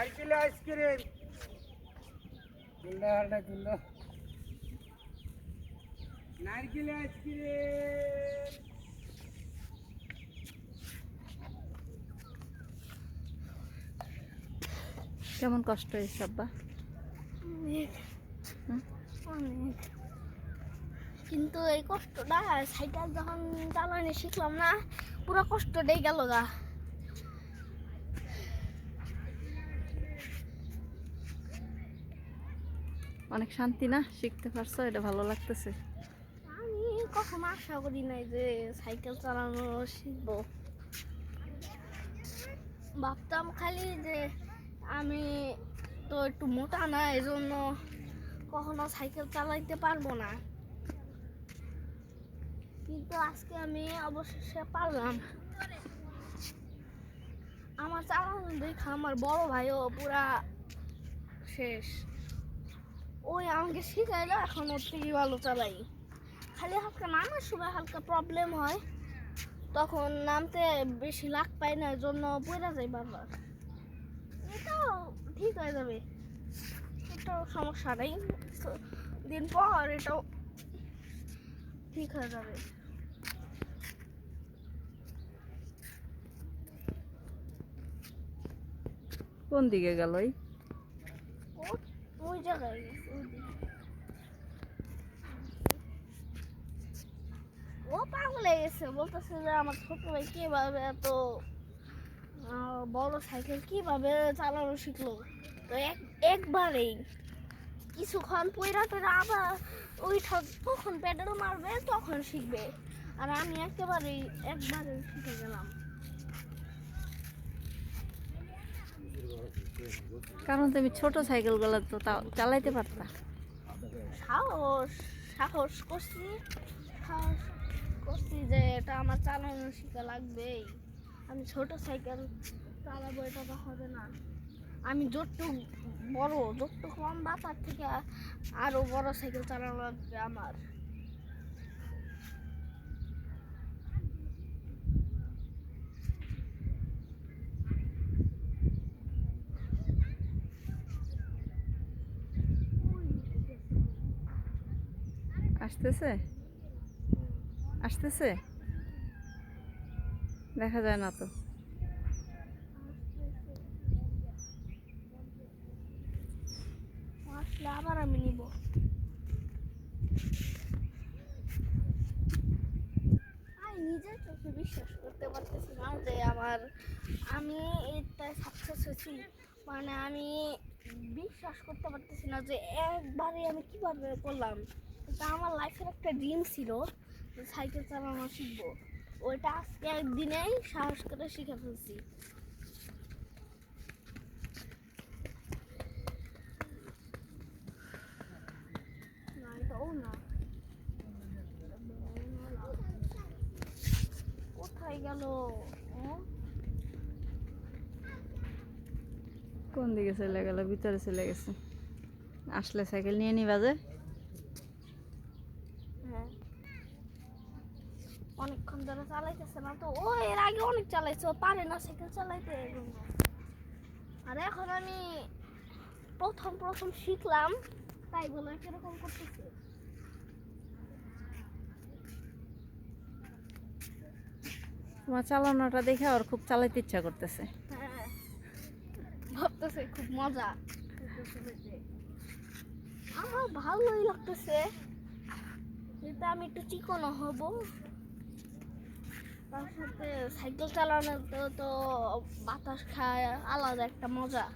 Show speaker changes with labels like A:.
A: নারকেল আইসক্রিম নারকেল আইসক্রিম
B: কেমন কষ্ট হয়েছে আব্বা?
C: অনেক, কিন্তু এই কষ্টটা সাইকেল যখন চালানো শিখলাম না, পুরো কষ্টটাই গেল গা।
B: অনেক শান্তি না, শিখতে পারছো, এটা ভালো লাগতেছে।
C: আমি কখনো আশা করি নাই যে সাইকেল চালানো শিখবো। ভাবতাম খালি যে আমি তো একটু মোটা না, এই জন্য কখনো সাইকেল চালাইতে পারবো না, কিন্তু আজকে আমি অবশেষে পারলাম। আমার চালানো দেখে আমার বড় ভাইও পুরা শেষ। ওই আমাকে শিখাইলো, এখন ওর থেকে ভালো চালাই। খালি হালকা নামার সময় হালকা প্রবলেম হয়, তখন নামতে বেশি লাগ পাই না, এর জন্য পড়ে যাই বারবার। এটাও ঠিক হয়ে যাবে, এটাও সমস্যা নেই, দিন পর এটাও ঠিক হয়ে যাবে।
B: কোন দিকে গেল?
C: ওই জায়গায় গেছে, ওই দিকে। ও পাগল হয়ে গেছে, বলতেছে যে আমার ছোট ভাই কিভাবে এত বড় সাইকেল কিভাবে চালানো শিখলো। তো একবারেই কিছুক্ষণ পয়রা টয়রা আবার ওইটা তখন পেডাল মারবে, তখন শিখবে। আর আমি একবারে শিখে গেলাম।
B: কারণ তুমি ছোট সাইকেল গুলো তো চালাইতে পারতা।
C: সাহস সাহস করছি, সাহস করছি যে এটা আমার চালানো শিখা লাগবেই। আমি ছোট সাইকেল চালাবো, এটা তো হবে না। আমি যতটুক বড়, যতটুক লম্বা, তার থেকে আরো বড় সাইকেল চালানো লাগবে আমার।
B: আসতেছে আসতেছে, দেখা যায় না তো।
C: আসলে আবার আমি নিব। আমি নিজের চোখে বিশ্বাস করতে পারতেছি না যে আমি এটা সাকসেস হয়েছি। মানে আমি বিশ্বাস করতে পারতেছি না যে একবারে আমি কিভাবে করলাম। এটা আমার লাইফের একটা ড্রিম ছিল যে সাইকেল চালানো শিখবো, ওইটা আজকে একদিনেই সাহস করে শিখে ফেলছি। না, এটা ও না, কোথায় গেল?
B: কোন দিকে চলে গেল? ভিতরে চলে গেছে। আসলে সাইকেল নিয়ে নিবা যে?
C: হ্যাঁ, অনেকক্ষণ ধরে চালাইতেছে না তো। ও এর আগে অনেক চালাইছে, ও পারে না সাইকেল চালাইতে, এই জন্য। আর এখন আমি প্রথম প্রথম শিখলাম, তাই বলে কিরকম করতেছে।
B: তোমার চালানোটা দেখে আর খুব চালাইতে ইচ্ছা করতেছে।
C: হ্যাঁ, ভাবতেছে খুব মজা। আমার ভালোই লাগতেছে, যেটা আমি একটু চিকনও হব। তার সাথে সাইকেল চালানো তো বাতাস খায়, আলাদা একটা মজা।